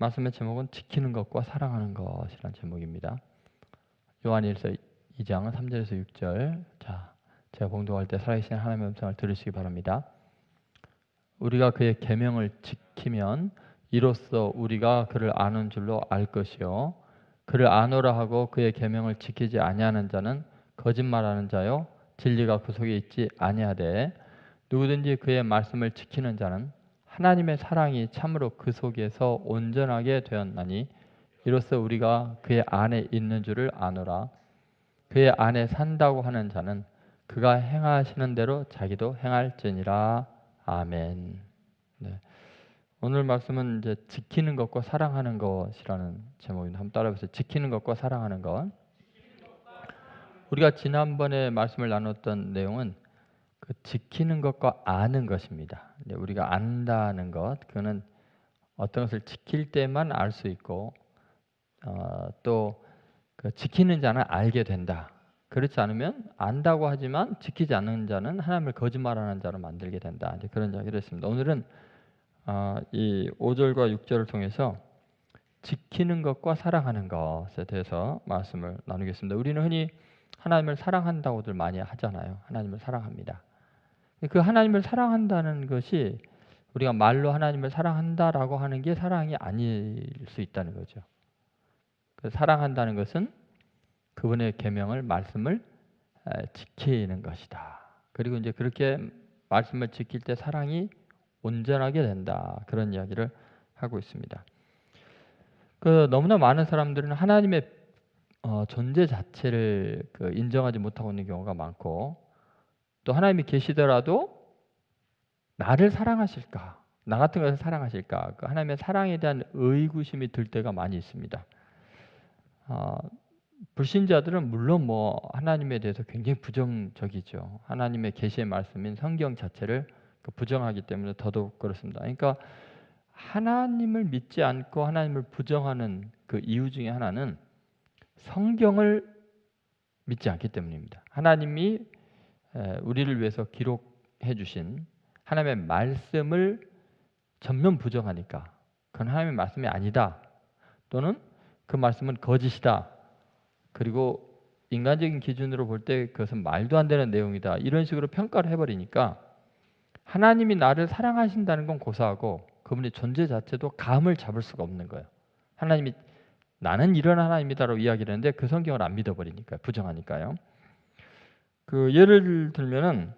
말씀의 제목은 지키는 것과 사랑하는 것이라는 제목입니다. 요한일서 2장 3절에서 6절. 자, 제가 봉독할 때 살아계신 하나님의 음성을 들으시기 바랍니다. 우리가 그의 계명을 지키면 이로써 우리가 그를 아는 줄로 알 것이요 그를 아노라 하고 그의 계명을 지키지 아니하는 자는 거짓말하는 자요 진리가 그 속에 있지 아니하되 누구든지 그의 말씀을 지키는 자는 하나님의 사랑이 참으로 그 속에서 온전하게 되었나니 이로써 우리가 그의 안에 있는 줄을 아노라. 그의 안에 산다고 하는 자는 그가 행하시는 대로 자기도 행할지니라. 아멘. 네. 오늘 말씀은 이제 지키는 것과 사랑하는 것이라는 제목입니다. 한번 따라해보세요. 지키는 것과 사랑하는 것. 우리가 지난번에 말씀을 나눴던 내용은 그 지키는 것과 아는 것입니다. 우리가 안다는 것, 그거는 어떤 것을 지킬 때만 알 수 있고, 또 그 지키는 자는 알게 된다. 그렇지 않으면 안다고 하지만 지키지 않는 자는 하나님을 거짓말하는 자로 만들게 된다. 이제 그런 이야기를 했습니다. 오늘은 이 5절과 6절을 통해서 지키는 것과 사랑하는 것에 대해서 말씀을 나누겠습니다. 우리는 흔히 하나님을 사랑한다고들 많이 하잖아요. 하나님을 사랑합니다. 그 하나님을 사랑한다는 것이 우리가 말로 하나님을 사랑한다라고 하는 게 사랑이 아닐 수 있다는 거죠. 그 사랑한다는 것은 그분의 계명을 말씀을 지키는 것이다. 그리고 이제 그렇게 말씀을 지킬 때 사랑이 온전하게 된다. 그런 이야기를 하고 있습니다. 그 너무나 많은 사람들은 하나님의 존재 자체를 인정하지 못하고 있는 경우가 많고, 또 하나님이 계시더라도 나를 사랑하실까? 나 같은 것을 사랑하실까? 그 하나님의 사랑에 대한 의구심이 들 때가 많이 있습니다. 불신자들은 물론 하나님에 대해서 굉장히 부정적이죠. 하나님의 계시의 말씀인 성경 자체를 부정하기 때문에 더더욱 그렇습니다. 그러니까 하나님을 믿지 않고 하나님을 부정하는 그 이유 중에 하나는 성경을 믿지 않기 때문입니다. 하나님이 우리를 위해서 기록해 주신 하나님의 말씀을 전면 부정하니까 그건 하나님의 말씀이 아니다. 또는 그 말씀은 거짓이다. 그리고 인간적인 기준으로 볼 때 그것은 말도 안 되는 내용이다. 이런 식으로 평가를 해버리니까 하나님이 나를 사랑하신다는 건 고사하고 그분의 존재 자체도 감을 잡을 수가 없는 거예요. 하나님이 나는 이런 하나님이다라고 이야기를 했는데 그 성경을 안 믿어버리니까, 부정하니까요. 그 예를 들면은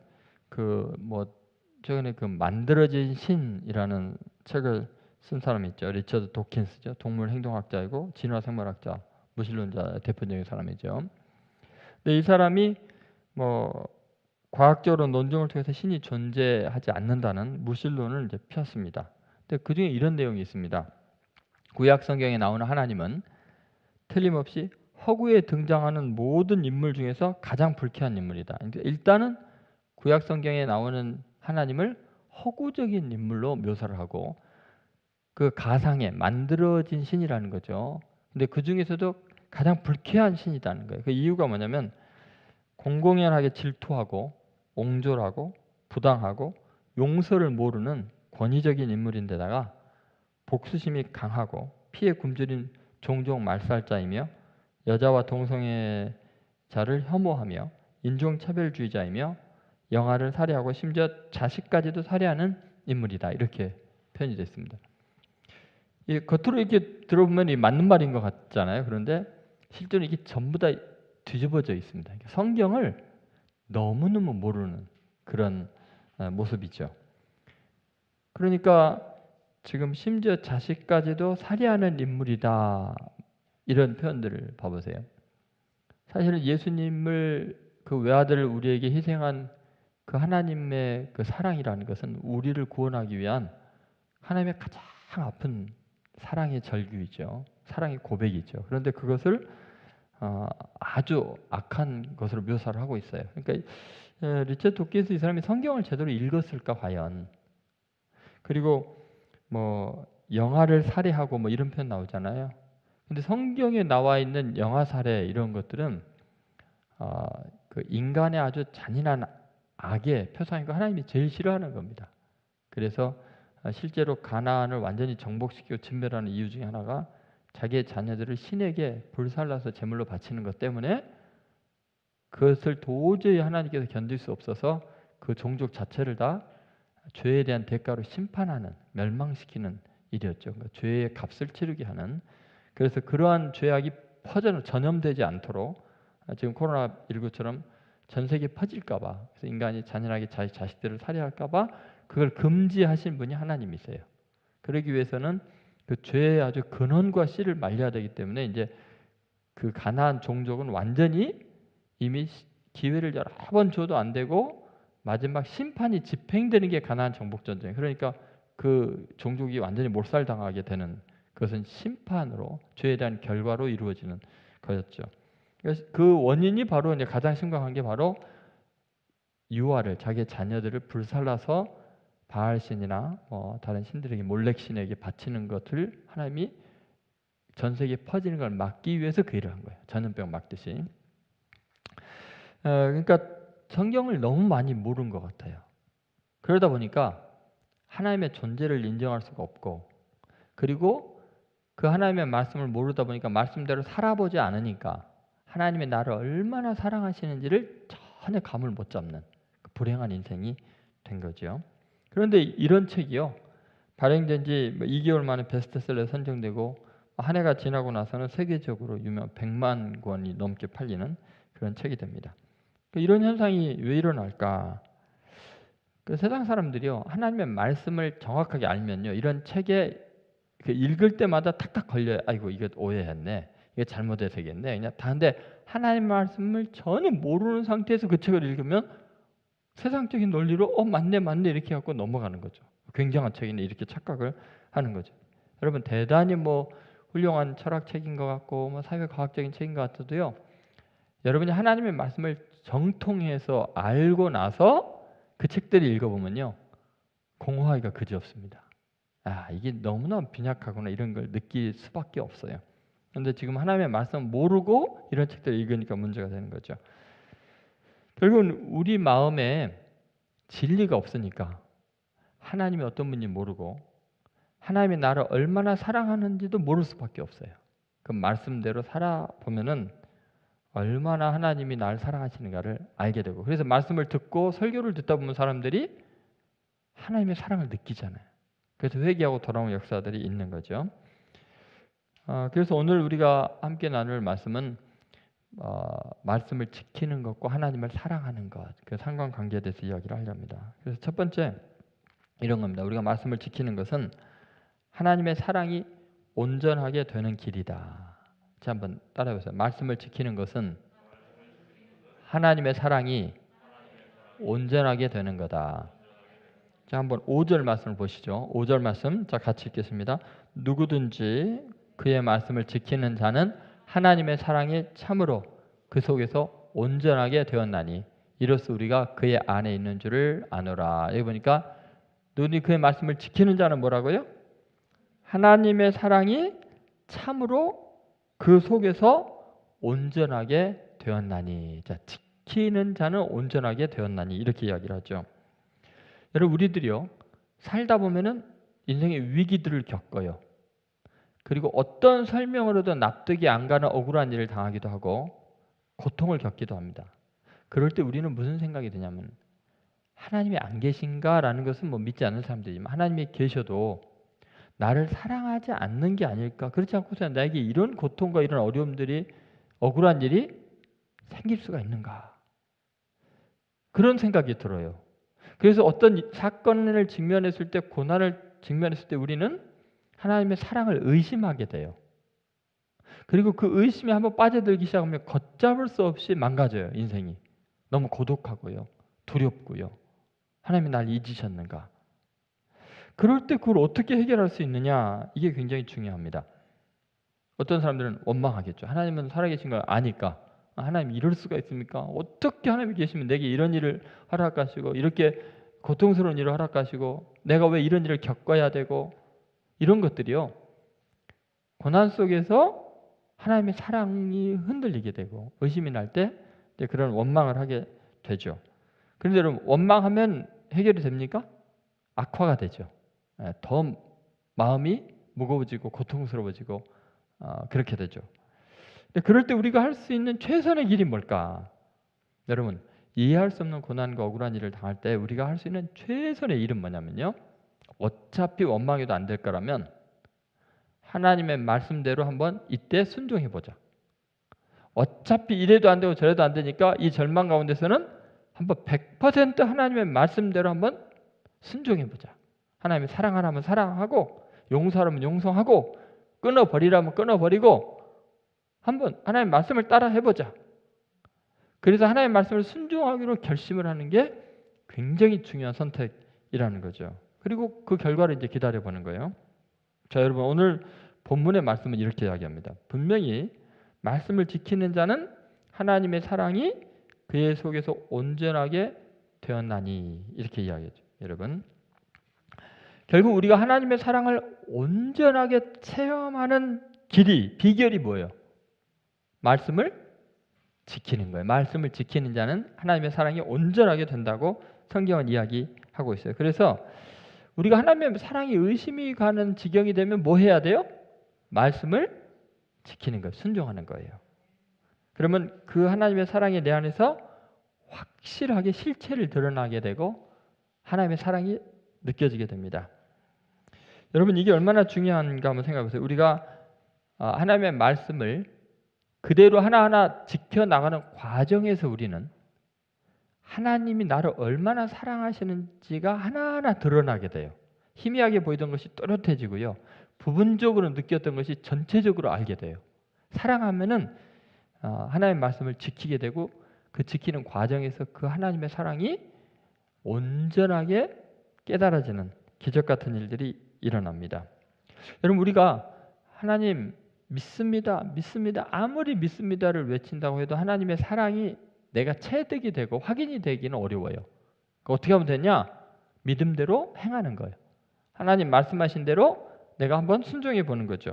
최근에 만들어진 신이라는 책을 쓴 사람이 있죠. 리처드 도킨스죠. 동물 행동학자이고 진화 생물학자, 무신론자 대표적인 사람이죠. 근데 이 사람이 과학적으로 논증을 통해서 신이 존재하지 않는다는 무신론을 이제 폈습니다. 근데 그 중에 이런 내용이 있습니다. 구약 성경에 나오는 하나님은 틀림없이 허구에 등장하는 모든 인물 중에서 가장 불쾌한 인물이다. 그러니까 일단은 구약 성경에 나오는 하나님을 허구적인 인물로 묘사를 하고 그 가상에 만들어진 신이라는 거죠. 근데 그 중에서도 가장 불쾌한 신이라는 거예요. 그 이유가 뭐냐면 공공연하게 질투하고 옹졸하고 부당하고 용서를 모르는 권위적인 인물인데다가 복수심이 강하고 피에 굶주린 종종 말살자이며 여자와 동성애자를 혐오하며 인종차별주의자이며 영아를 살해하고 심지어 자식까지도 살해하는 인물이다. 이렇게 표현이 됐습니다. 겉으로 이렇게 들어보면 맞는 말인 것 같잖아요. 그런데 실제로 이게 전부 다 뒤집어져 있습니다. 성경을 너무너무 모르는 그런 모습이죠. 그러니까 지금 심지어 자식까지도 살해하는 인물이다. 이런 표현들을 봐보세요. 사실은 예수님을 그 외아들을 우리에게 희생한 그 하나님의 그 사랑이라는 것은 우리를 구원하기 위한 하나님의 가장 아픈 사랑의 절규이죠. 사랑의 고백이죠. 그런데 그것을 아주 악한 것으로 묘사를 하고 있어요. 그러니까 리처드 도킨스 이 사람이 성경을 제대로 읽었을까 과연. 그리고 영아를 살해하고 이런 표현 나오잖아요. 근데 성경에 나와 있는 영아 살해 이런 것들은 그 인간의 아주 잔인한 악의 표상이고 하나님이 제일 싫어하는 겁니다. 그래서 실제로 가나안을 완전히 정복시키고 진멸하는 이유 중에 하나가 자기의 자녀들을 신에게 불살라서 제물로 바치는 것 때문에 그것을 도저히 하나님께서 견딜 수 없어서 그 종족 자체를 다 죄에 대한 대가로 심판하는, 멸망시키는 일이었죠. 그러니까 죄의 값을 치르게 하는. 그래서 그러한 죄악이 전염되지 않도록 지금 코로나19처럼 전 세계에 퍼질까 봐, 그래서 인간이 잔인하게 자기 자식들을 살해할까 봐 그걸 금지하신 분이 하나님이세요. 그러기 위해서는 그 죄의 아주 근원과 씨를 말려야 되기 때문에 이제 그 가나안 종족은 완전히 이미 기회를 여러 번 줘도 안 되고 마지막 심판이 집행되는 게 가나안 정복 전쟁. 그러니까 그 종족이 완전히 몰살당하게 되는, 그것은 심판으로, 죄에 대한 결과로 이루어지는 거였죠. 그래서 그 원인이 바로 이제 가장 심각한 게 바로 유아를, 자기의 자녀들을 불살라서 바알신이나 다른 신들에게, 몰렉신에게 바치는 것을 하나님이 전 세계에 퍼지는 걸 막기 위해서 그 일을 한 거예요. 전염병 막듯이. 그러니까 성경을 너무 많이 모른 것 같아요. 그러다 보니까 하나님의 존재를 인정할 수가 없고, 그리고 그 하나님의 말씀을 모르다 보니까 말씀대로 살아보지 않으니까 하나님의 나를 얼마나 사랑하시는지를 전혀 감을 못 잡는 그 불행한 인생이 된 거죠. 그런데 이런 책이요, 발행된 지 2개월 만에 베스트셀러에 선정되고 한 해가 지나고 나서는 세계적으로 유명 100만 권이 넘게 팔리는 그런 책이 됩니다. 이런 현상이 왜 일어날까? 그 세상 사람들이요, 하나님의 말씀을 정확하게 알면요, 이런 책에 읽을 때마다 탁탁 걸려요. 아이고, 이거 오해했네, 이게 잘못 해석했네, 그냥 다. 근데 하나님 말씀을 전혀 모르는 상태에서 그 책을 읽으면 세상적인 논리로 맞네 이렇게 갖고 넘어가는 거죠. 굉장한 책이네 이렇게 착각을 하는 거죠. 여러분, 대단히 훌륭한 철학책인 것 같고 사회과학적인 책인 것 같아도요, 여러분이 하나님의 말씀을 정통해서 알고 나서 그 책들을 읽어보면요, 공허하기가 그지없습니다. 이게 너무나 빈약하구나, 이런 걸 느낄 수밖에 없어요. 그런데 지금 하나님의 말씀을 모르고 이런 책들을 읽으니까 문제가 되는 거죠. 결국은 우리 마음에 진리가 없으니까 하나님이 어떤 분인지 모르고 하나님이 나를 얼마나 사랑하는지도 모를 수밖에 없어요. 그 말씀대로 살아보면은 얼마나 하나님이 나를 사랑하시는가를 알게 되고, 그래서 말씀을 듣고 설교를 듣다 보면 사람들이 하나님의 사랑을 느끼잖아요. 그래서 회개하고 돌아오는 역사들이 있는 거죠. 그래서 오늘 우리가 함께 나눌 말씀은 말씀을 지키는 것과 하나님을 사랑하는 것, 그 상관관계에 대해서 이야기를 하려 합니다. 그래서 첫 번째 이런 겁니다. 우리가 말씀을 지키는 것은 하나님의 사랑이 온전하게 되는 길이다. 자, 한번 따라해보세요. 말씀을 지키는 것은 하나님의 사랑이 온전하게 되는 거다. 자, 한번 5절 말씀을 보시죠. 5절 말씀, 자, 같이 읽겠습니다. 누구든지 그의 말씀을 지키는 자는 하나님의 사랑이 참으로 그 속에서 온전하게 되었나니 이로써 우리가 그의 안에 있는 줄을 아노라. 여기 보니까 누구든지 그의 말씀을 지키는 자는 뭐라고요? 하나님의 사랑이 참으로 그 속에서 온전하게 되었나니. 자, 지키는 자는 온전하게 되었나니, 이렇게 이야기를 하죠. 여러분, 우리들이요, 살다 보면은 인생의 위기들을 겪어요. 그리고 어떤 설명으로도 납득이 안 가는 억울한 일을 당하기도 하고 고통을 겪기도 합니다. 그럴 때 우리는 무슨 생각이 드냐면, 하나님이 안 계신가라는 것은 믿지 않는 사람들이지만 하나님이 계셔도 나를 사랑하지 않는 게 아닐까? 그렇지 않고서 나에게 이런 고통과 이런 어려움들이, 억울한 일이 생길 수가 있는가? 그런 생각이 들어요. 그래서 어떤 사건을 직면했을 때, 고난을 직면했을 때 우리는 하나님의 사랑을 의심하게 돼요. 그리고 그 의심에 한번 빠져들기 시작하면 걷잡을 수 없이 망가져요, 인생이. 너무 고독하고요, 두렵고요. 하나님이 날 잊으셨는가? 그럴 때 그걸 어떻게 해결할 수 있느냐, 이게 굉장히 중요합니다. 어떤 사람들은 원망하겠죠. 하나님은 살아계신 걸 아니까, 하나님 이럴 수가 있습니까? 어떻게 하나님이 계시면 내게 이런 일을 허락하시고 이렇게 고통스러운 일을 허락하시고 내가 왜 이런 일을 겪어야 되고, 이런 것들이요, 고난 속에서 하나님의 사랑이 흔들리게 되고 의심이 날 때 그런 원망을 하게 되죠. 그런데 여러분, 원망하면 해결이 됩니까? 악화가 되죠. 더 마음이 무거워지고 고통스러워지고 그렇게 되죠. 근데 그럴 때 우리가 할 수 있는 최선의 길이 뭘까? 여러분, 이해할 수 없는 고난과 억울한 일을 당할 때 우리가 할 수 있는 최선의 일은 뭐냐면요, 어차피 원망해도 안 될 거라면 하나님의 말씀대로 한번 이때 순종해 보자. 어차피 이래도 안 되고 저래도 안 되니까 이 절망 가운데서는 한번 100% 하나님의 말씀대로 한번 순종해 보자. 하나님의 사랑하라면 사랑하고 용서하라면 용서하고 끊어버리라면 끊어버리고 한번 하나님의 말씀을 따라 해보자. 그래서 하나님의 말씀을 순종하기로 결심을 하는 게 굉장히 중요한 선택이라는 거죠. 그리고 그 결과를 이제 기다려보는 거예요. 자, 여러분, 오늘 본문의 말씀은 이렇게 이야기합니다. 분명히 말씀을 지키는 자는 하나님의 사랑이 그의 속에서 온전하게 되었나니, 이렇게 이야기하죠. 여러분, 결국 우리가 하나님의 사랑을 온전하게 체험하는 비결이 뭐예요? 말씀을 지키는 거예요. 말씀을 지키는 자는 하나님의 사랑이 온전하게 된다고 성경은 이야기하고 있어요. 그래서 우리가 하나님의 사랑이 의심이 가는 지경이 되면 뭐 해야 돼요? 말씀을 지키는 거예요. 순종하는 거예요. 그러면 그 하나님의 사랑이 내 안에서 확실하게 실체를 드러나게 되고 하나님의 사랑이 느껴지게 됩니다. 여러분, 이게 얼마나 중요한가 한번 생각해 보세요. 우리가 하나님의 말씀을 그대로 하나하나 지켜나가는 과정에서 우리는 하나님이 나를 얼마나 사랑하시는지가 하나하나 드러나게 돼요. 희미하게 보이던 것이 또렷해지고요. 부분적으로 느꼈던 것이 전체적으로 알게 돼요. 사랑하면은 하나님의 말씀을 지키게 되고 그 지키는 과정에서 그 하나님의 사랑이 온전하게 깨달아지는 기적 같은 일들이 일어납니다. 여러분, 우리가 하나님 믿습니다, 믿습니다, 아무리 믿습니다를 외친다고 해도 하나님의 사랑이 내가 체득이 되고 확인이 되기는 어려워요. 어떻게 하면 되냐? 믿음대로 행하는 거예요. 하나님 말씀하신 대로 내가 한번 순종해 보는 거죠.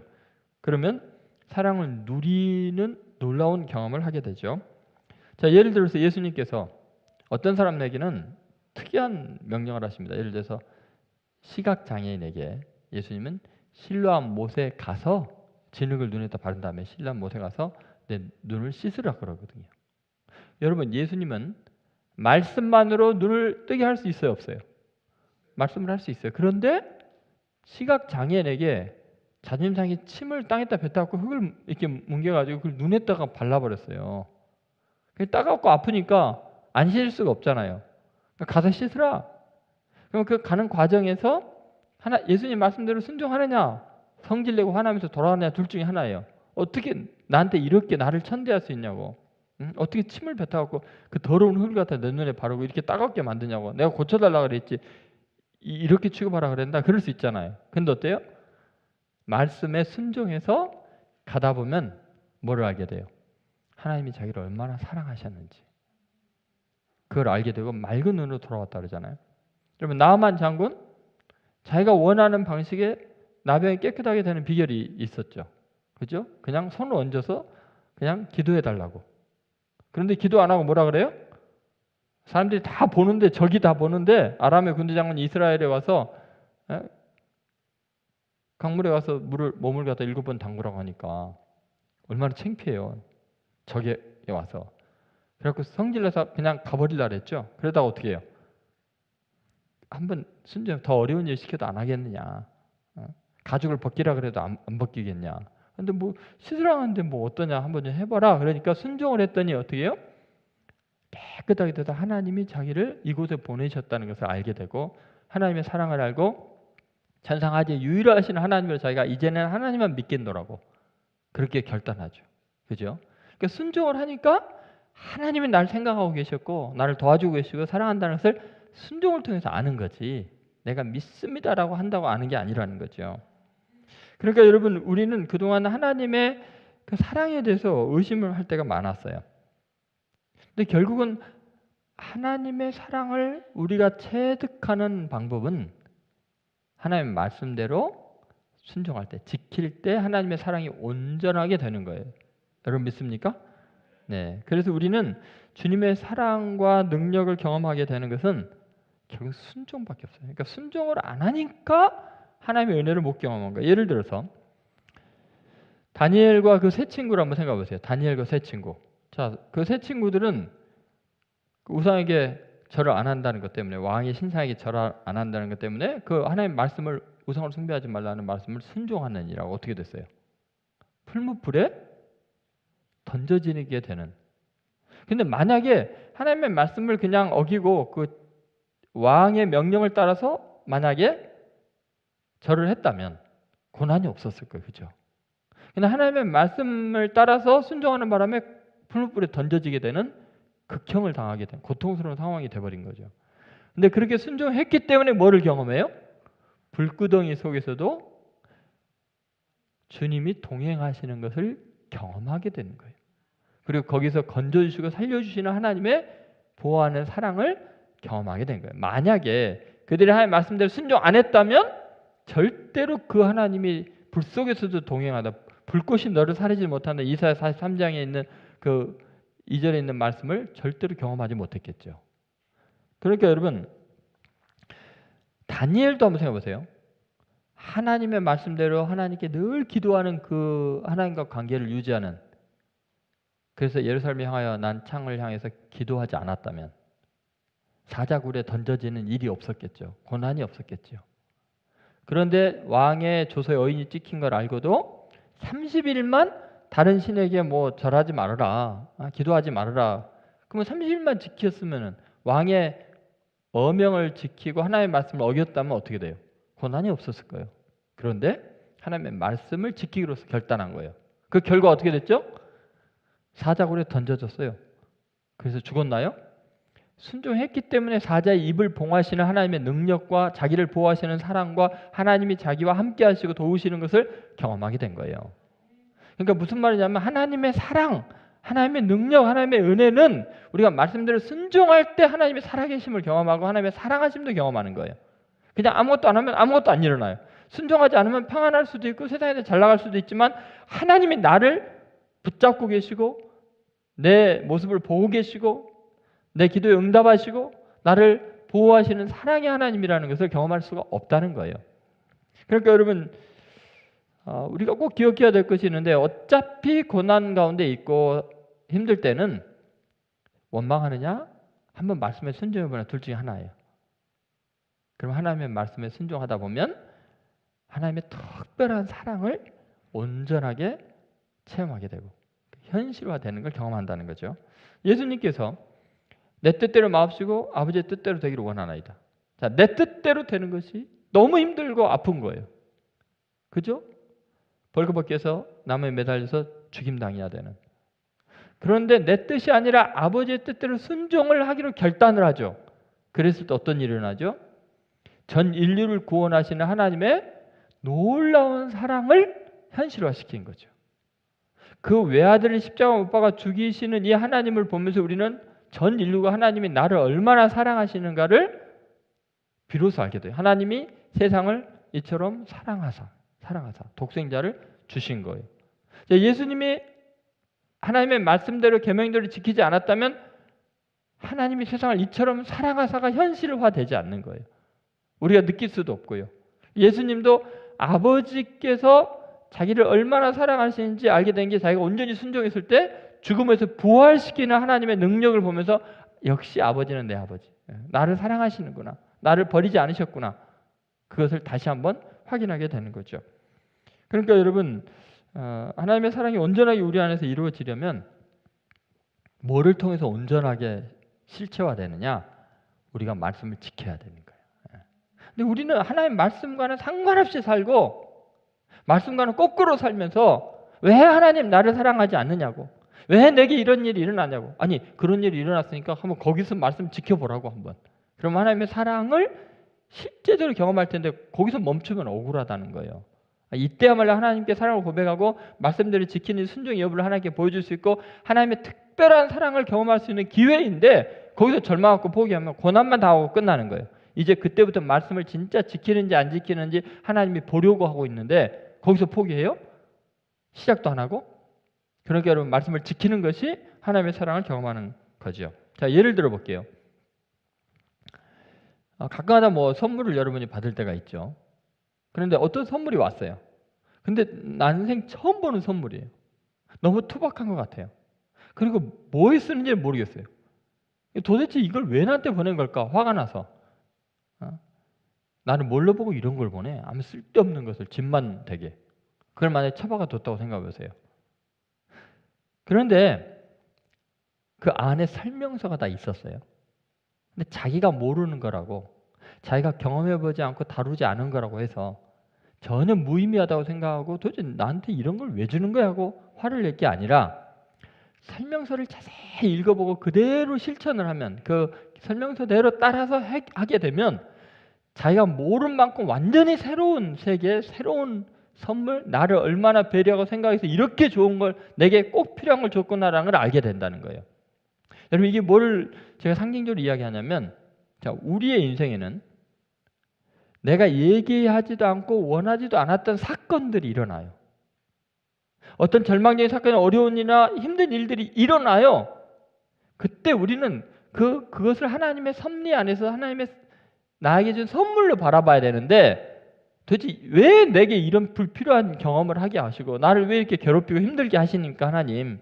그러면 사랑을 누리는 놀라운 경험을 하게 되죠. 자, 예를 들어서 예수님께서 어떤 사람에게는 특이한 명령을 하십니다. 예를 들어서 시각장애인에게 예수님은 실로암 못에 가서 진흙을 눈에다 바른 다음에 실로암 못에 가서 내 눈을 씻으라 그러거든요. 여러분, 예수님은 말씀만으로 눈을 뜨게 할 수 있어요, 없어요? 말씀을 할 수 있어요. 그런데 시각장애인에게 자존심상에 침을 땅에다 뱉어갖고 흙을 이렇게 뭉개가지고 그걸 눈에다가 발라버렸어요. 따갑고 아프니까 안 씻을 수가 없잖아요. 가서 씻으라. 그럼 그 가는 과정에서 예수님 말씀대로 순종하느냐, 성질내고 화나면서 돌아가느냐, 둘 중에 하나예요. 어떻게 나한테 이렇게 나를 천대할 수 있냐고. 응? 어떻게 침을 뱉어갖고 그 더러운 흙을 갖다 내 눈에 바르고 이렇게 따갑게 만드냐고. 내가 고쳐달라 그랬지 이렇게 취급하라 그랬나? 그럴 수 있잖아요. 근데 어때요? 말씀에 순종해서 가다 보면 뭐를 알게 돼요? 하나님이 자기를 얼마나 사랑하셨는지 그걸 알게 되고 맑은 눈으로 돌아왔다 그러잖아요. 여러분, 나아만 장군 자기가 원하는 방식의 나병이 깨끗하게 되는 비결이 있었죠. 그죠? 그냥 손을 얹어서 그냥 기도해 달라고. 그런데 기도 안 하고 뭐라 그래요? 사람들이 다 보는데, 적이 다 보는데 아람의 군대장군 이스라엘에 와서 강물에 가서 몸을 갖다 7번 담그라고 하니까 얼마나 창피해요. 적에 와서. 그래갖고 성질내서 그냥 가버리려고 했죠. 그러다가 어떻게 해요? 한번 순종 더 어려운 일 시켜도 안 하겠느냐. 가죽을 벗기라 그래도 안 벗기겠냐. 근데 뭐 씻으라는데 뭐 어떠냐, 한번 좀 해봐라. 그러니까 순종을 했더니 어떻게 해요? 깨끗하게 되다 하나님이 자기를 이곳에 보내셨다는 것을 알게 되고 하나님의 사랑을 알고 찬상하지 유일하신 하나님을 자기가 이제는 하나님만 믿겠노라고 그렇게 결단하죠. 그죠? 그러니까 순종을 하니까 하나님이 나를 생각하고 계셨고 나를 도와주고 계시고 사랑한다는 것을 순종을 통해서 아는 거지 내가 믿습니다라고 한다고 아는 게 아니라는 거죠. 그러니까 여러분, 우리는 그동안 하나님의 그 사랑에 대해서 의심을 할 때가 많았어요. 근데 결국은 하나님의 사랑을 우리가 체득하는 방법은 하나님의 말씀대로 순종할 때, 지킬 때 하나님의 사랑이 온전하게 되는 거예요. 여러분 믿습니까? 네. 그래서 우리는 주님의 사랑과 능력을 경험하게 되는 것은 결국 순종밖에 없어요. 그러니까 순종을 안 하니까 하나님의 은혜를 못 경험한 거예요. 예를 들어서 다니엘과 그 세 친구를 한번 생각해 보세요. 다니엘과 세 친구. 자, 그 세 친구들은 우상에게 절을 안 한다는 것 때문에, 왕의 신상에게 절을 안 한다는 것 때문에 그 하나님의 말씀을, 우상을 숭배하지 말라는 말씀을 순종하느니라고 어떻게 됐어요? 풀무불에 던져지게 되는. 근데 만약에 하나님의 말씀을 그냥 어기고 그 왕의 명령을 따라서 만약에 절을 했다면 고난이 없었을 거예요. 그죠? 근데 하나님의 말씀을 따라서 순종하는 바람에 풀무불에 던져지게 되는 극형을 당하게 된 고통스러운 상황이 돼버린 거죠. 근데 그렇게 순종했기 때문에 뭐를 경험해요? 불구덩이 속에서도 주님이 동행하시는 것을 경험하게 되는 거예요. 그리고 거기서 건져주시고 살려주시는 하나님의 보호하는 사랑을 경험하게 된 거예요. 만약에 그들이 하나님의 말씀대로 순종 안 했다면 절대로 그 하나님이 불 속에서도 동행하다, 불꽃이 너를 사리지 못한다, 이사야 43장에 있는 그 2절에 있는 말씀을 절대로 경험하지 못했겠죠. 그러니까 여러분, 다니엘도 한번 생각해 보세요. 하나님의 말씀대로 하나님께 늘 기도하는 그 하나님과 관계를 유지하는, 그래서 예루살렘을 향하여 난 창을 향해서 기도하지 않았다면 사자굴에 던져지는 일이 없었겠죠. 고난이 없었겠죠. 그런데 왕의 조서에 어인이 찍힌 걸 알고도 30일만 다른 신에게 뭐 절하지 말아라, 기도하지 말아라. 그러면 30일만 지켰으면, 왕의 어명을 지키고 하나님의 말씀을 어겼다면 어떻게 돼요? 고난이 없었을 거예요. 그런데 하나님의 말씀을 지키기로서 결단한 거예요. 그 결과 어떻게 됐죠? 사자굴에 던져졌어요. 그래서 죽었나요? 순종했기 때문에 사자의 입을 봉하시는 하나님의 능력과 자기를 보호하시는 사랑과 하나님이 자기와 함께 하시고 도우시는 것을 경험하게 된 거예요. 그러니까 무슨 말이냐면 하나님의 사랑, 하나님의 능력, 하나님의 은혜는 우리가 말씀대로 순종할 때 하나님의 살아계심을 경험하고 하나님의 사랑하심도 경험하는 거예요. 그냥 아무것도 안 하면 아무것도 안 일어나요. 순종하지 않으면 평안할 수도 있고 세상에서 잘 나갈 수도 있지만 하나님이 나를 붙잡고 계시고 내 모습을 보고 계시고 내 기도에 응답하시고 나를 보호하시는 사랑의 하나님이라는 것을 경험할 수가 없다는 거예요. 그러니까 여러분, 우리가 꼭 기억해야 될 것이 있는데, 어차피 고난 가운데 있고 힘들 때는 원망하느냐, 한번 말씀에 순종해보나, 둘 중에 하나예요. 그럼 하나님의 말씀에 순종하다 보면 하나님의 특별한 사랑을 온전하게 체험하게 되고 현실화되는 걸 경험한다는 거죠. 예수님께서 내 뜻대로 마옵시고 아버지의 뜻대로 되기를 원하나이다. 자, 내 뜻대로 되는 것이 너무 힘들고 아픈 거예요. 그죠? 벌거벗겨서 나무에 매달려서 죽임당해야 되는. 그런데 내 뜻이 아니라 아버지의 뜻대로 순종을 하기로 결단을 하죠. 그랬을 때 어떤 일이 일어나죠? 전 인류를 구원하시는 하나님의 놀라운 사랑을 현실화시킨 거죠. 그 외아들을 십자가 못 박아 죽이시는 이 하나님을 보면서 우리는 전 인류가 하나님이 나를 얼마나 사랑하시는가를 비로소 알게 돼요. 하나님이 세상을 이처럼 사랑하사 독생자를 주신 거예요. 예수님이 하나님의 말씀대로 계명대로 지키지 않았다면 하나님이 세상을 이처럼 사랑하사가 현실화되지 않는 거예요. 우리가 느낄 수도 없고요. 예수님도 아버지께서 자기를 얼마나 사랑하시는지 알게 된 게 자기가 온전히 순종했을 때 죽음에서 부활시키는 하나님의 능력을 보면서 역시 아버지는 내 아버지, 나를 사랑하시는구나, 나를 버리지 않으셨구나, 그것을 다시 한번 확인하게 되는 거죠. 그러니까 여러분, 하나님의 사랑이 온전하게 우리 안에서 이루어지려면 뭐를 통해서 온전하게 실체화되느냐? 우리가 말씀을 지켜야 되는 거예요. 근데 우리는 하나님 말씀과는 상관없이 살고 말씀과는 거꾸로 살면서 왜 하나님 나를 사랑하지 않느냐고, 왜 내게 이런 일이 일어나냐고. 아니, 그런 일이 일어났으니까 한번 거기서 말씀 지켜보라고 한번. 그럼 하나님의 사랑을 실제적으로 경험할 텐데 거기서 멈추면 억울하다는 거예요. 이때야말로 하나님께 사랑을 고백하고 말씀대로 지키는 순종의 여부를 하나님께 보여줄 수 있고 하나님의 특별한 사랑을 경험할 수 있는 기회인데, 거기서 절망하고 포기하면 고난만 당하고 끝나는 거예요. 이제 그때부터 말씀을 진짜 지키는지 안 지키는지 하나님이 보려고 하고 있는데 거기서 포기해요? 시작도 안 하고? 그러니까 여러분, 말씀을 지키는 것이 하나님의 사랑을 경험하는 거죠. 자, 예를 들어 볼게요. 가끔가다 뭐 선물을 여러분이 받을 때가 있죠. 그런데 어떤 선물이 왔어요. 근데 난생 처음 보는 선물이에요. 너무 투박한 것 같아요. 그리고 뭐에 쓰는지 모르겠어요. 도대체 이걸 왜 나한테 보낸 걸까? 화가 나서. 나는 뭘로 보고 이런 걸 보내? 아무 쓸데없는 것을 집만 되게. 그걸 만약에 처박아 뒀다고 생각해 보세요. 그런데 그 안에 설명서가 다 있었어요. 근데 자기가 모르는 거라고, 자기가 경험해보지 않고 다루지 않은 거라고 해서 전혀 무의미하다고 생각하고 도대체 나한테 이런 걸 왜 주는 거야 하고 화를 낼 게 아니라 설명서를 자세히 읽어보고 그대로 실천을 하면, 그 설명서대로 따라서 하게 되면 자기가 모른 만큼 완전히 새로운 세계, 새로운 선물, 나를 얼마나 배려하고 생각해서 이렇게 좋은 걸 내게 꼭 필요한 걸 줬구나라는 걸 알게 된다는 거예요. 여러분, 이게 뭘 제가 상징적으로 이야기하냐면, 자, 우리의 인생에는 내가 얘기하지도 않고 원하지도 않았던 사건들이 일어나요. 어떤 절망적인 사건이, 어려운 일이나 힘든 일들이 일어나요. 그때 우리는 그것을 하나님의 섭리 안에서 하나님의 나에게 준 선물로 바라봐야 되는데, 도대체 왜 내게 이런 불필요한 경험을 하게 하시고 나를 왜 이렇게 괴롭히고 힘들게 하시니까 하나님,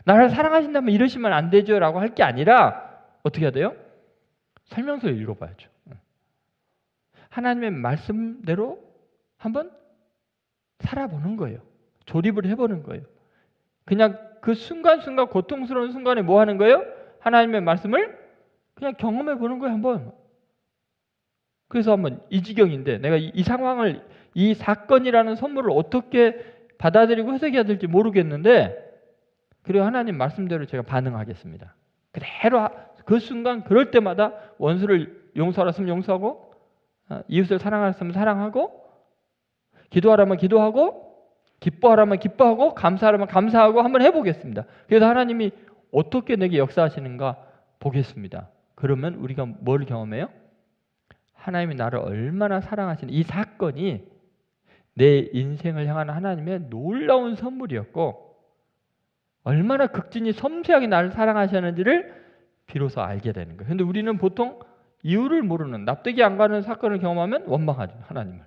나를 사랑하신다면 이러시면 안 되죠 라고 할 게 아니라 어떻게 해야 돼요? 설명서를 읽어봐야죠. 하나님의 말씀대로 한번 살아보는 거예요. 조립을 해보는 거예요. 그냥 그 순간순간 고통스러운 순간에 뭐 하는 거예요? 하나님의 말씀을 그냥 경험해 보는 거예요, 한번. 그래서 한번 이 지경인데 내가 이 상황을, 이 사건이라는 선물을 어떻게 받아들이고 해석해야 될지 모르겠는데, 그리고 하나님 말씀대로 제가 반응하겠습니다. 그대로 그 순간 그럴 때마다 원수를 용서하라면 용서하고, 이웃을 사랑하라면 사랑하고, 기도하라면 기도하고, 기뻐하라면 기뻐하고, 감사하라면 감사하고 한번 해보겠습니다. 그래서 하나님이 어떻게 내게 역사하시는가 보겠습니다. 그러면 우리가 뭘 경험해요? 하나님이 나를 얼마나 사랑하시는, 이 사건이 내 인생을 향한 하나님의 놀라운 선물이었고 얼마나 극진히 섬세하게 나를 사랑하셨는지를 비로소 알게 되는 거예요. 그런데 우리는 보통 이유를 모르는, 납득이 안 가는 사건을 경험하면 원망하죠, 하나님을.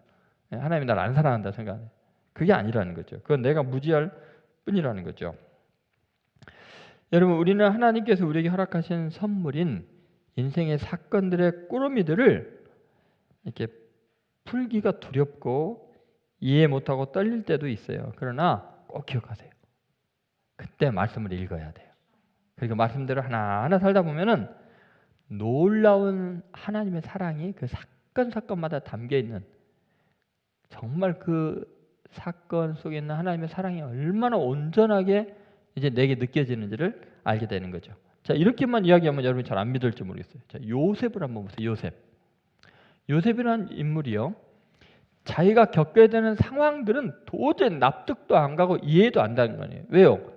하나님이 나를 안 사랑한다 생각해요. 그게 아니라는 거죠. 그건 내가 무지할 뿐이라는 거죠. 여러분, 우리는 하나님께서 우리에게 허락하신 선물인 인생의 사건들의 꾸러미들을 이렇게 풀기가 두렵고 이해 못하고 떨릴 때도 있어요. 그러나 꼭 기억하세요. 그때 말씀을 읽어야 돼요. 그리고 말씀대로 하나하나 살다 보면은 놀라운 하나님의 사랑이 그 사건마다 담겨 있는, 정말 그 사건 속에 있는 하나님의 사랑이 얼마나 온전하게 이제 내게 느껴지는지를 알게 되는 거죠. 자, 이렇게만 이야기하면 여러분이 잘 안 믿을지 모르겠어요. 자, 요셉을 한번 보세요. 요셉이라는 인물이요, 자기가 겪게 되는 상황들은 도저히 납득도 안 가고 이해도 안 되는 거예요. 왜요?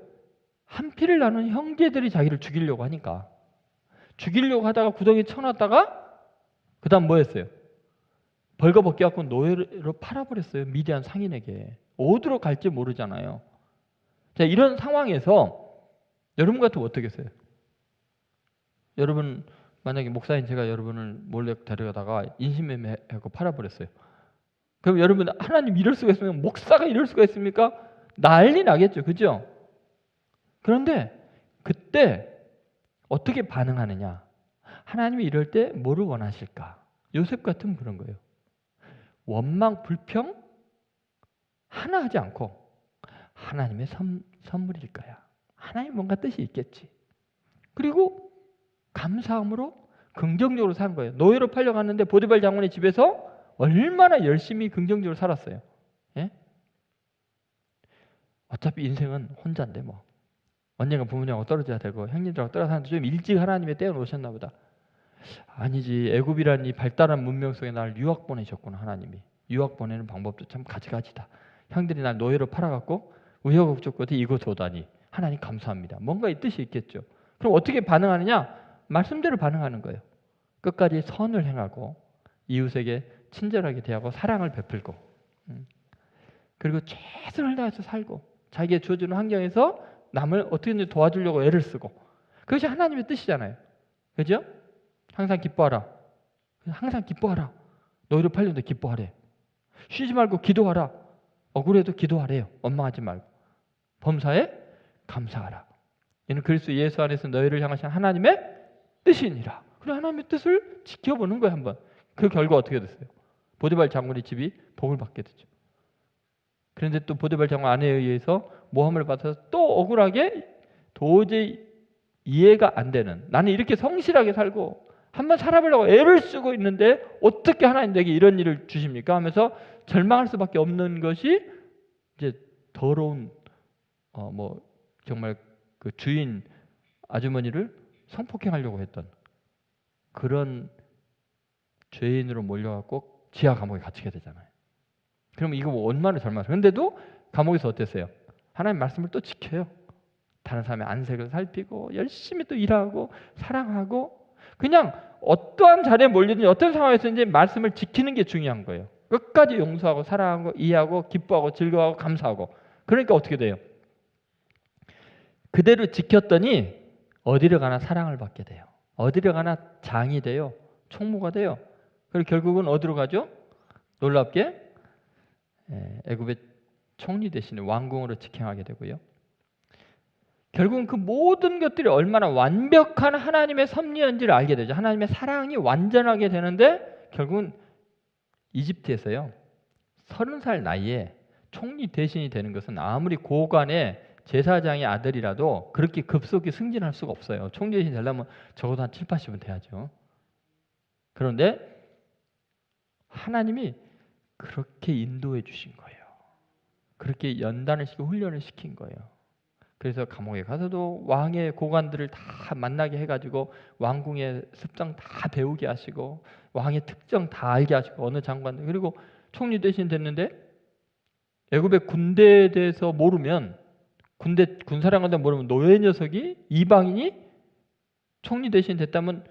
한 피를 나눈 형제들이 자기를 죽이려고 하니까. 죽이려고 하다가 구덩이에 쳐놨다가 그 다음 뭐 했어요? 벌거벗겨 갖고 노예로 팔아버렸어요. 미디안 상인에게. 어디로 갈지 모르잖아요. 자, 이런 상황에서 여러분 같으면 어떻게 했어요? 여러분 만약에 목사인 제가 여러분을 몰래 데려가다가 인신매매하고 팔아버렸어요. 그럼 여러분, 하나님 이럴 수가 있으면, 목사가 이럴 수가 있습니까? 난리 나겠죠. 그죠? 그런데 그때 어떻게 반응하느냐? 하나님이 이럴 때 뭐를 원하실까? 요셉 같으면 그런 거예요. 원망, 불평 하나 하지 않고 하나님의 선물일 거야. 하나님 뭔가 뜻이 있겠지. 그리고 감사함으로 긍정적으로 산 거예요. 노예로 팔려갔는데 보디발 장군의 집에서 얼마나 열심히 긍정적으로 살았어요. 예? 어차피 인생은 혼자인데 뭐 언젠가 부모님하고 떨어져야 되고 형님들하고 떨어져 사는데 좀 일찍 하나님의 때려 놓으셨나 보다. 아니지, 애굽이라는 이 발달한 문명 속에 나를 유학 보내셨구나. 하나님이 유학 보내는 방법도 참 가지가지다. 형들이 날 노예로 팔아갖고 우여곡절 끝에 이곳 오다니 하나님 감사합니다. 뭔가 이 뜻이 있겠죠. 그럼 어떻게 반응하느냐? 말씀대로 반응하는 거예요. 끝까지 선을 행하고 이웃에게 친절하게 대하고 사랑을 베풀고, 그리고 최선을 다해서 살고 자기의 주어지는 환경에서 남을 어떻게든 도와주려고 애를 쓰고, 그것이 하나님의 뜻이잖아요. 그죠? 항상 기뻐하라. 항상 기뻐하라. 노예로 팔렸는데 기뻐하래. 쉬지 말고 기도하라. 억울해도 기도하래요. 원망하지 말고. 범사에 감사하라. 이는 그리스도 예수 안에서 너희를 향하신 하나님의 뜻이니라. 그래, 하나님의 뜻을 지켜보는 거예요. 한번. 그 결과 어떻게 됐어요? 보디발 장군의 집이 복을 받게 되죠. 그런데 또 보디발 장군 아내에 의해서 모함을 받아서 또 억울하게 도저히 이해가 안 되는, 나는 이렇게 성실하게 살고 한번 살아보려고 애를 쓰고 있는데 어떻게 하나님 내게 이런 일을 주십니까? 하면서 절망할 수밖에 없는 것이 이제 더러운 정말 그 주인 아주머니를 성폭행하려고 했던 그런 죄인으로 몰려갖고 지하 감옥에 갇히게 되잖아요. 그러면 이거 얼마나 절망해요. 그런데도 감옥에서 어땠어요? 하나님 말씀을 또 지켜요. 다른 사람의 안색을 살피고 열심히 또 일하고 사랑하고, 그냥 어떠한 자리에 몰리든지 어떤 상황에서든지 말씀을 지키는 게 중요한 거예요. 끝까지 용서하고 사랑하고 이해하고 기뻐하고 즐거워하고 감사하고. 그러니까 어떻게 돼요? 그대로 지켰더니 어디를 가나 사랑을 받게 돼요. 어디를 가나 장이 돼요. 총무가 돼요. 그리고 결국은 어디로 가죠? 놀랍게 애굽의 총리 대신에 왕궁으로 직행하게 되고요. 결국은 그 모든 것들이 얼마나 완벽한 하나님의 섭리인지를 알게 되죠. 하나님의 사랑이 완전하게 되는데, 결국은 이집트에서요 30살 나이에 총리 대신이 되는 것은 아무리 고관의 제사장의 아들이라도 그렇게 급속히 승진할 수가 없어요. 총리 대신 되려면 적어도 한 7, 80은 돼야죠. 그런데 하나님이 그렇게 인도해 주신 거예요. 그렇게 연단을 시키고 훈련을 시킨 거예요. 그래서 감옥에 가서도 왕의 고관들을 다 만나게 해가지고 왕궁의 습성 다 배우게 하시고 왕의 특정 다 알게 하시고 어느 장관들, 그리고 총리 대신 됐는데 애굽의 군대에 대해서 모르면, 군대 군사령관들 모르면 노예 녀석이 이방인이 총리 대신 됐다면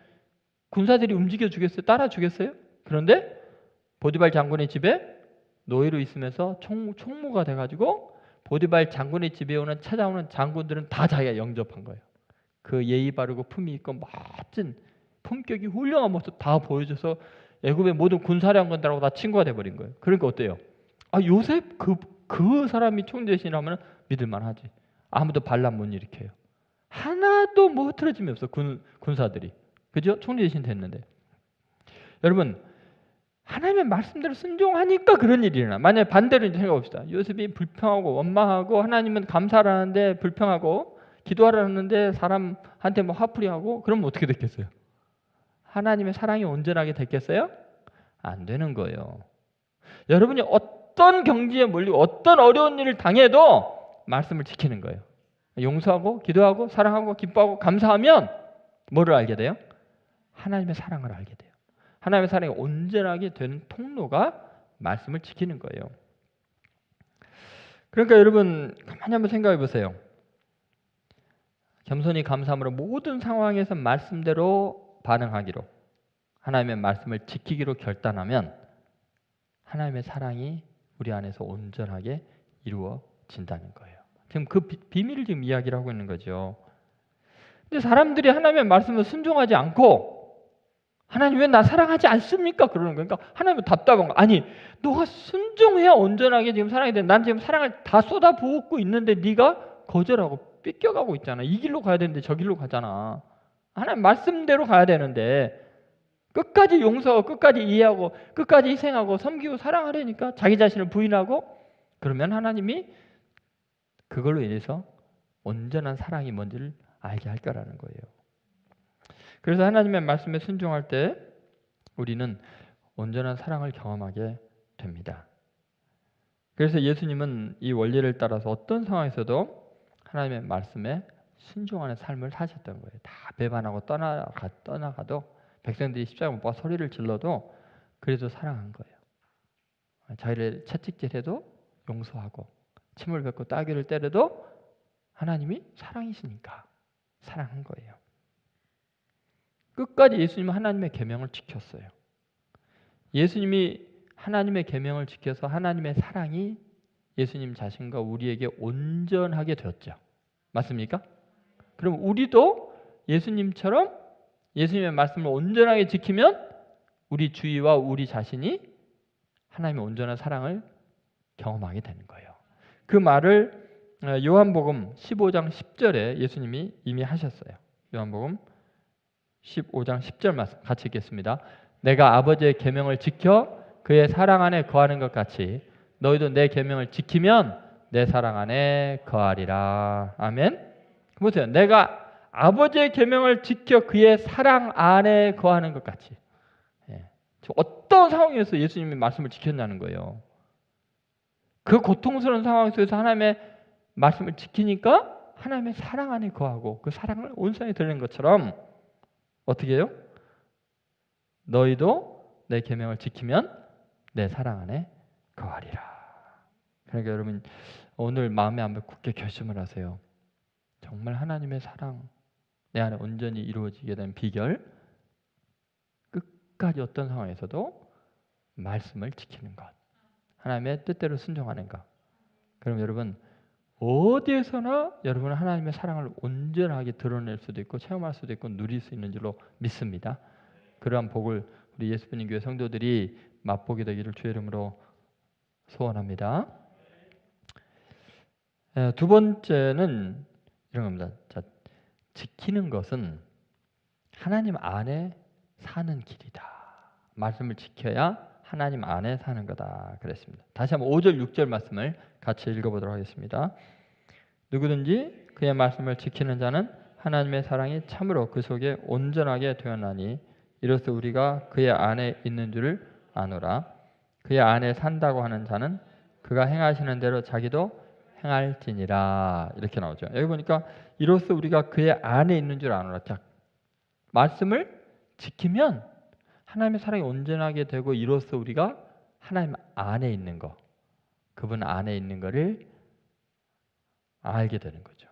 군사들이 움직여 주겠어요? 따라 주겠어요? 그런데 보디발 장군의 집에 노예로 있으면서 총무가 돼가지고 보디발 장군의 집에 찾아오는 장군들은 다 자기가 영접한 거예요. 그 예의 바르고 품위 있고 멋진 품격이 훌륭한 모습 다 보여줘서 애굽의 모든 군사령관들하고 다 친구가 돼버린 거예요. 그러니까 어때요? 요셉 그 사람이 총리 대신하면 믿을만하지. 아무도 반란 못 일으켜요. 하나도 뭐 흐트러짐이 없어. 군사들이. 그죠? 총리 대신 됐는데. 여러분, 하나님의 말씀대로 순종하니까 그런 일이 일어나. 만약에 반대로 생각해 봅시다. 요셉이 불평하고 원망하고 하나님은 감사를 하는데 불평하고 기도하라 하는데 사람한테 뭐 화풀이하고, 그러면 어떻게 됐겠어요? 하나님의 사랑이 온전하게 됐겠어요? 안 되는 거예요. 여러분이 어떤 경지에 몰리고 어떤 어려운 일을 당해도 말씀을 지키는 거예요. 용서하고 기도하고 사랑하고 기뻐하고 감사하면 뭐를 알게 돼요? 하나님의 사랑을 알게 돼요. 하나님의 사랑이 온전하게 되는 통로가 말씀을 지키는 거예요. 그러니까 여러분 가만히 한번 생각해 보세요. 겸손히 감사함으로 모든 상황에서 말씀대로 반응하기로, 하나님의 말씀을 지키기로 결단하면 하나님의 사랑이 우리 안에서 온전하게 이루어진다는 거예요. 지금 그 비밀을 지금 이야기를 하고 있는 거죠. 근데 사람들이 하나님의 말씀을 순종하지 않고 하나님 왜 나 사랑하지 않습니까? 그러는 거니까 하나님은 답답한 거. 아니, 너가 순종해야 온전하게 지금 사랑이 돼. 난 지금 사랑을 다 쏟아부었고 있는데 네가 거절하고 삐껴가고 있잖아. 이 길로 가야 되는데 저 길로 가잖아. 하나님 말씀대로 가야 되는데 끝까지 용서하고 끝까지 이해하고 끝까지 희생하고 섬기고 사랑하려니까 자기 자신을 부인하고, 그러면 하나님이 그걸로 인해서 온전한 사랑이 뭔지를 알게 할 거라는 거예요. 그래서 하나님의 말씀에 순종할 때 우리는 온전한 사랑을 경험하게 됩니다. 그래서 예수님은 이 원리를 따라서 어떤 상황에서도 하나님의 말씀에 순종하는 삶을 사셨던 거예요. 다 배반하고 떠나가도 백성들이 십자가 못 박아 소리를 질러도 그래도 사랑한 거예요. 자기를 채찍질해도 용서하고 침을 뱉고 따귀를 때려도 하나님이 사랑이시니까 사랑한 거예요. 끝까지 예수님은 하나님의 계명을 지켰어요. 예수님이 하나님의 계명을 지켜서 하나님의 사랑이 예수님 자신과 우리에게 온전하게 되었죠. 맞습니까? 그럼 우리도 예수님처럼 예수님의 말씀을 온전하게 지키면 우리 주위와 우리 자신이 하나님의 온전한 사랑을 경험하게 되는 거예요. 그 말을 요한복음 15장 10절에 예수님이 이미 하셨어요. 요한복음 15장 10절 말씀 같이 읽겠습니다. 내가 아버지의 계명을 지켜 그의 사랑 안에 거하는 것 같이 너희도 내 계명을 지키면 내 사랑 안에 거하리라. 아멘. 보세요. 내가 아버지의 계명을 지켜 그의 사랑 안에 거하는 것 같이. 어떤 상황에서 예수님이 말씀을 지켰냐는 거예요. 그 고통스러운 상황 속에서 하나님의 말씀을 지키니까 하나님의 사랑 안에 거하고 그 사랑을 온전히 드리는 것처럼 어떻게 해요? 너희도 내 계명을 지키면 내 사랑 안에 거하리라. 그러니까 여러분 오늘 마음에 한번 굳게 결심을 하세요. 정말 하나님의 사랑 내 안에 온전히 이루어지게 된 비결, 끝까지 어떤 상황에서도 말씀을 지키는 것, 하나님의 뜻대로 순종하는 것. 그럼 여러분 어디에서나 여러분은 하나님의 사랑을 온전하게 드러낼 수도 있고 체험할 수도 있고 누릴 수 있는 줄로 믿습니다. 그러한 복을 우리 예수님 교회 성도들이 맛보게 되기를 주의 이름으로 소원합니다. 두 번째는 이런 겁니다. 자, 지키는 것은 하나님 안에 사는 길이다. 말씀을 지켜야 하나님 안에 사는 거다 그랬습니다. 다시 한번 5절 6절 말씀을 같이 읽어보도록 하겠습니다. 누구든지 그의 말씀을 지키는 자는 하나님의 사랑이 참으로 그 속에 온전하게 되었나니 이로써 우리가 그의 안에 있는 줄을 아노라. 그의 안에 산다고 하는 자는 그가 행하시는 대로 자기도 행할지니라. 이렇게 나오죠. 여기 보니까 이로써 우리가 그의 안에 있는 줄 아노라. 자, 말씀을 지키면 하나님의 사랑이 온전하게 되고 이로써 우리가 하나님 안에 있는 거, 그분 안에 있는 거를 알게 되는 거죠.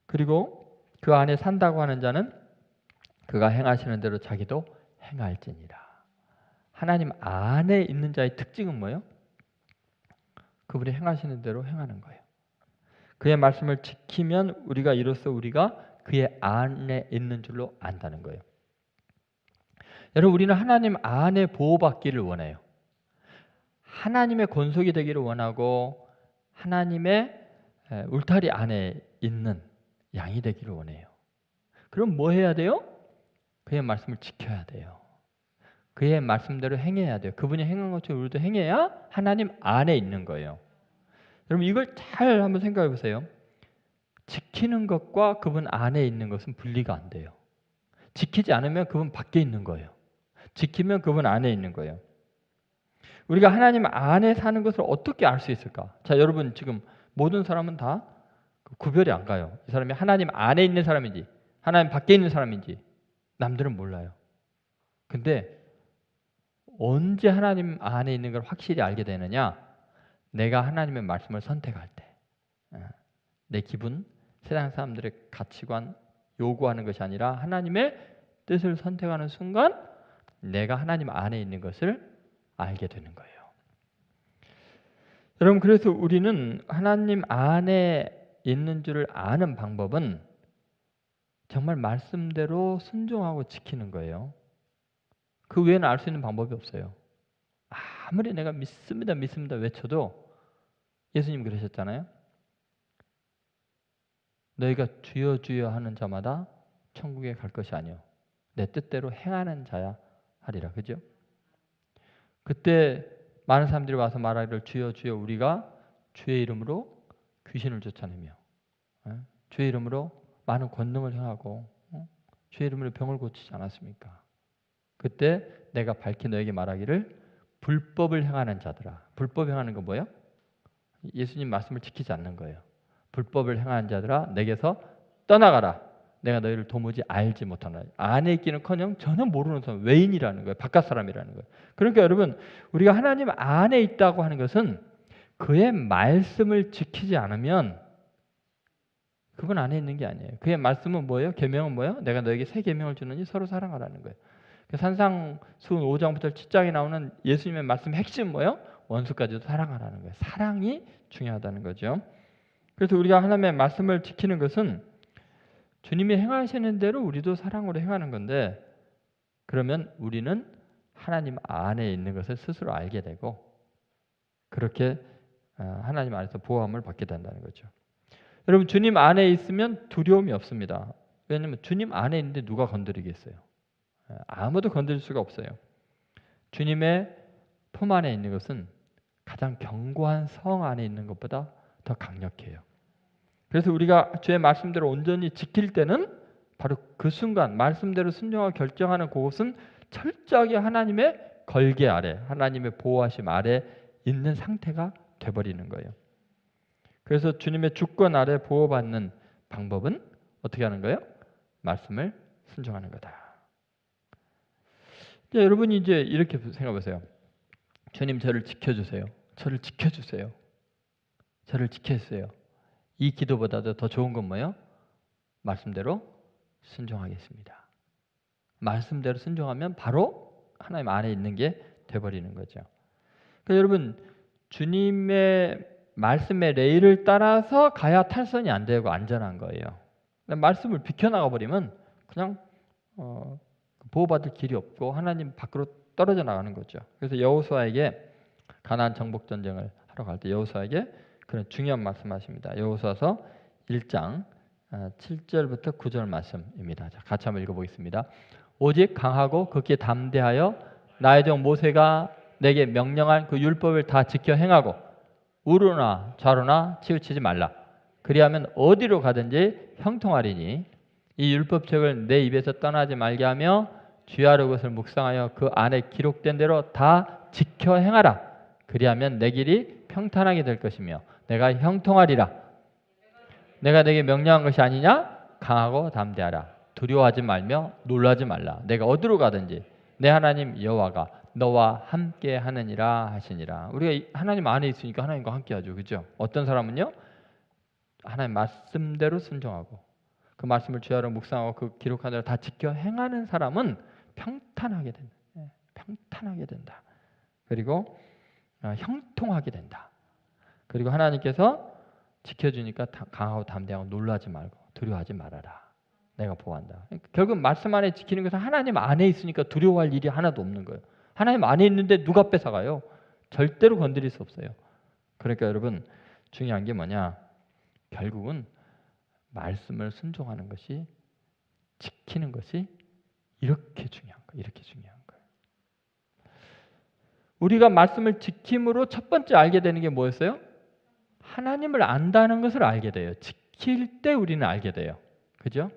그리고 그 안에 산다고 하는 자는 그가 행하시는 대로 자기도 행할지니라. 하나님 안에 있는 자의 특징은 뭐예요? 그분이 행하시는 대로 행하는 거예요. 그의 말씀을 지키면 우리가 이로써 우리가 그의 안에 있는 줄로 안다는 거예요. 여러분 우리는 하나님 안에 보호받기를 원해요. 하나님의 권속이 되기를 원하고 하나님의 울타리 안에 있는 양이 되기를 원해요. 그럼 뭐 해야 돼요? 그의 말씀을 지켜야 돼요. 그의 말씀대로 행해야 돼요. 그분이 행한 것처럼 우리도 행해야 하나님 안에 있는 거예요. 여러분 이걸 잘 한번 생각해 보세요. 지키는 것과 그분 안에 있는 것은 분리가 안 돼요. 지키지 않으면 그분 밖에 있는 거예요. 지키면 그분 안에 있는 거예요. 우리가 하나님 안에 사는 것을 어떻게 알 수 있을까? 자, 여러분 지금 모든 사람은 다 구별이 안 가요. 이 사람이 하나님 안에 있는 사람인지 하나님 밖에 있는 사람인지 남들은 몰라요. 근데 언제 하나님 안에 있는 걸 확실히 알게 되느냐? 내가 하나님의 말씀을 선택할 때. 내 기분, 세상 사람들의 가치관 요구하는 것이 아니라 하나님의 뜻을 선택하는 순간 내가 하나님 안에 있는 것을 알게 되는 거예요. 여러분 그래서 우리는 하나님 안에 있는 줄을 아는 방법은 정말 말씀대로 순종하고 지키는 거예요. 그 외에는 알 수 있는 방법이 없어요. 아무리 내가 믿습니다 믿습니다 외쳐도 예수님 그러셨잖아요. 너희가 주여 주여 하는 자마다 천국에 갈 것이 아니요 내 뜻대로 행하는 자야 하리라. 그죠? 그때 많은 사람들이 와서 말하기를 주여 주여 우리가 주의 이름으로 귀신을 쫓아내며 주의 이름으로 많은 권능을 행하고 주의 이름으로 병을 고치지 않았습니까? 그때 내가 밝히 너에게 말하기를 불법을 행하는 자들아. 불법 행하는 건 뭐예요? 예수님 말씀을 지키지 않는 거예요. 불법을 행하는 자들아 내게서 떠나가라. 내가 너희를 도무지 알지 못하나. 안에 있기는커녕 전혀 모르는 사람, 외인이라는 거예요. 바깥 사람이라는 거예요. 그러니까 여러분 우리가 하나님 안에 있다고 하는 것은 그의 말씀을 지키지 않으면 그분 안에 있는 게 아니에요. 그의 말씀은 뭐예요? 계명은 뭐예요? 내가 너에게 새 계명을 주느니 서로 사랑하라는 거예요. 산상수훈 5장부터 7장에 나오는 예수님의 말씀 핵심 뭐예요? 원수까지도 사랑하라는 거예요. 사랑이 중요하다는 거죠. 그래서 우리가 하나님의 말씀을 지키는 것은 주님이 행하시는 대로 우리도 사랑으로 행하는 건데 그러면 우리는 하나님 안에 있는 것을 스스로 알게 되고 그렇게 하나님 안에서 보호함을 받게 된다는 거죠. 여러분 주님 안에 있으면 두려움이 없습니다. 왜냐하면 주님 안에 있는데 누가 건드리겠어요? 아무도 건드릴 수가 없어요. 주님의 품 안에 있는 것은 가장 견고한 성 안에 있는 것보다 더 강력해요. 그래서 우리가 주의 말씀대로 온전히 지킬 때는 바로 그 순간 말씀대로 순종하고 결정하는 그것은 철저하게 하나님의 걸개 아래, 하나님의 보호하심 아래 있는 상태가 돼버리는 거예요. 그래서 주님의 주권 아래 보호받는 방법은 어떻게 하는 거예요? 말씀을 순종하는 거다. 여러분이 이제 이렇게 생각해 보세요. 주님 저를 지켜주세요. 저를 지켜주세요. 저를 지켜주세요. 이 기도보다도 더 좋은 건 뭐예요? 말씀대로 순종하겠습니다. 말씀대로 순종하면 바로 하나님 안에 있는 게 돼버리는 거죠. 그러니까 여러분 주님의 말씀의 레일을 따라서 가야 탈선이 안 되고 안전한 거예요. 말씀을 비켜나가 버리면 그냥 보호받을 길이 없고 하나님 밖으로 떨어져 나가는 거죠. 그래서 여호수아에게 가나안 정복 전쟁을 하러 갈 때 여호수아에게 그런 중요한 말씀하십니다. 여호수아서 1장 7절부터 9절 말씀입니다. 자, 같이 한번 읽어보겠습니다. 오직 강하고 극히 담대하여 나의 종 모세가 내게 명령한 그 율법을 다 지켜 행하고 우로나 좌로나 치우치지 말라. 그리하면 어디로 가든지 형통하리니 이 율법책을 내 입에서 떠나지 말게 하며 주야로 그것을 묵상하여 그 안에 기록된 대로 다 지켜 행하라. 그리하면 내 길이 평탄하게 될 것이며 내가 형통하리라. 내가 내게 명령한 것이 아니냐? 강하고 담대하라. 두려워하지 말며 놀라지 말라. 내가 어디로 가든지 내 하나님 여호와가 너와 함께 하느니라 하시니라. 우리가 하나님 안에 있으니까 하나님과 함께 하죠. 그죠? 어떤 사람은요? 하나님 말씀대로 순종하고 그 말씀을 주야로 묵상하고 그 기록한 대로 다 지켜 행하는 사람은 평탄하게 된다. 평탄하게 된다. 그리고 형통하게 된다. 그리고 하나님께서 지켜주니까 강하고 담대하고 놀라지 말고 두려워하지 말아라. 내가 보호한다. 결국 말씀 안에 지키는 것은 하나님 안에 있으니까 두려워할 일이 하나도 없는 거예요. 하나님 안에 있는데 누가 뺏어가요? 절대로 건드릴 수 없어요. 그러니까 여러분 중요한 게 뭐냐? 결국은 말씀을 순종하는 것이 지키는 것이 이렇게 중요한 거예요. 이렇게 중요한 거예요. 우리가 말씀을 지킴으로 첫 번째 알게 되는 게 뭐였어요? 하나님을 안다는 것을 알게 돼요. 지킬 때 우리는 알게 돼요. 그죠?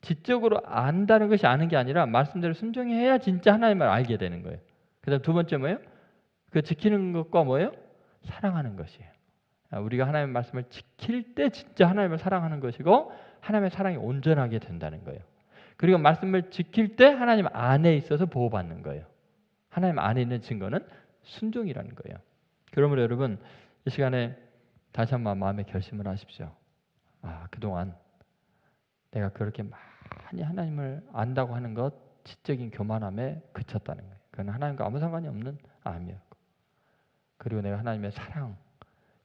지적으로 안다는 것이 아는 게 아니라 말씀대로 순종해야 진짜 하나님을 알게 되는 거예요. 그다음 두 번째 뭐예요? 그 지키는 것과 뭐예요? 사랑하는 것이에요. 우리가 하나님의 말씀을 지킬 때 진짜 하나님을 사랑하는 것이고 하나님의 사랑이 온전하게 된다는 거예요. 그리고 말씀을 지킬 때 하나님 안에 있어서 보호받는 거예요. 하나님 안에 있는 증거는 순종이라는 거예요. 그러므로 여러분 이 시간에 다시 한번 마음의 결심을 하십시오. 그동안 내가 그렇게 많이 하나님을 안다고 하는 것 지적인 교만함에 그쳤다는 거예요. 그건 하나님과 아무 상관이 없는 암이었고, 그리고 내가 하나님의 사랑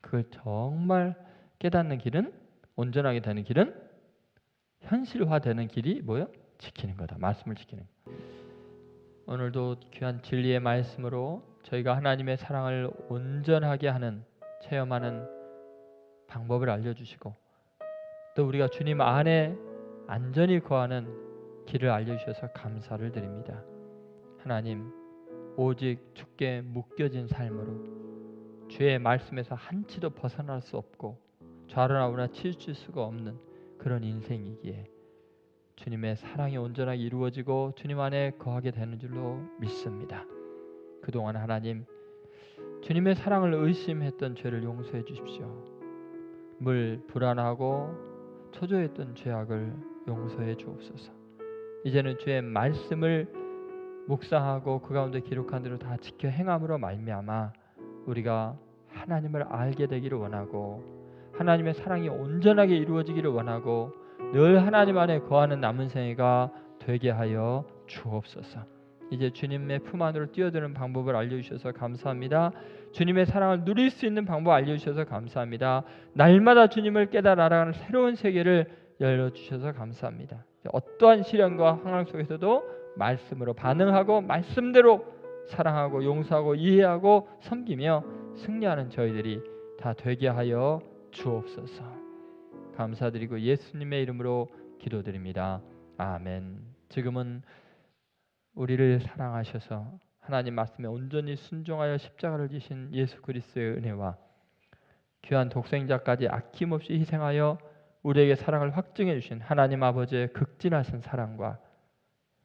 그걸 정말 깨닫는 길은, 온전하게 되는 길은, 현실화되는 길이 뭐예요? 지키는 거다. 말씀을 지키는 거. 오늘도 귀한 진리의 말씀으로 저희가 하나님의 사랑을 온전하게 하는, 체험하는 방법을 알려주시고 또 우리가 주님 안에 안전히 거하는 길을 알려주셔서 감사를 드립니다. 하나님, 오직 주께 묶여진 삶으로 주의 말씀에서 한치도 벗어날 수 없고 좌로나 우로나 치우칠 수가 없는 그런 인생이기에 주님의 사랑이 온전하게 이루어지고 주님 안에 거하게 되는 줄로 믿습니다. 그동안 하나님, 주님의 사랑을 의심했던 죄를 용서해 주십시오. 불안하고 초조했던 죄악을 용서해 주옵소서. 이제는 주의 말씀을 묵상하고 그 가운데 기록한 대로 다 지켜 행함으로 말미암아 우리가 하나님을 알게 되기를 원하고 하나님의 사랑이 온전하게 이루어지기를 원하고 늘 하나님 안에 거하는 남은 생애가 되게 하여 주옵소서. 이제 주님의 품 안으로 뛰어드는 방법을 알려주셔서 감사합니다. 주님의 사랑을 누릴 수 있는 방법 알려주셔서 감사합니다. 날마다 주님을 깨달아 알아가는 새로운 세계를 열려주셔서 감사합니다. 어떠한 시련과 환난 속에서도 말씀으로 반응하고 말씀대로 사랑하고 용서하고 이해하고 섬기며 승리하는 저희들이 다 되게 하여 주옵소서. 감사드리고 예수님의 이름으로 기도드립니다. 아멘. 지금은 우리를 사랑하셔서 하나님 말씀에 온전히 순종하여 십자가를 지신 예수 그리스도의 은혜와 귀한 독생자까지 아낌없이 희생하여 우리에게 사랑을 확증해 주신 하나님 아버지의 극진하신 사랑과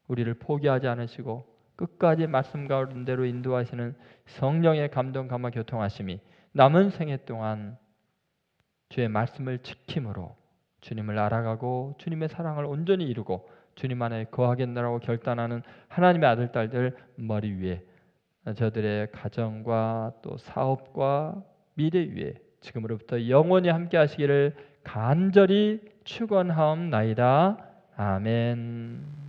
우리를 포기하지 않으시고 끝까지 말씀 가운데로 인도하시는 성령의 감동 감화 교통하심이 남은 생애 동안 주의 말씀을 지킴으로 주님을 알아가고 주님의 사랑을 온전히 이루고 주님 안에 거하겠노라고 결단하는 하나님의 아들 딸들 머리 위에 저들의 가정과 또 사업과 미래 위에 지금으로부터 영원히 함께 하시기를 간절히 축원하옵나이다. 아멘.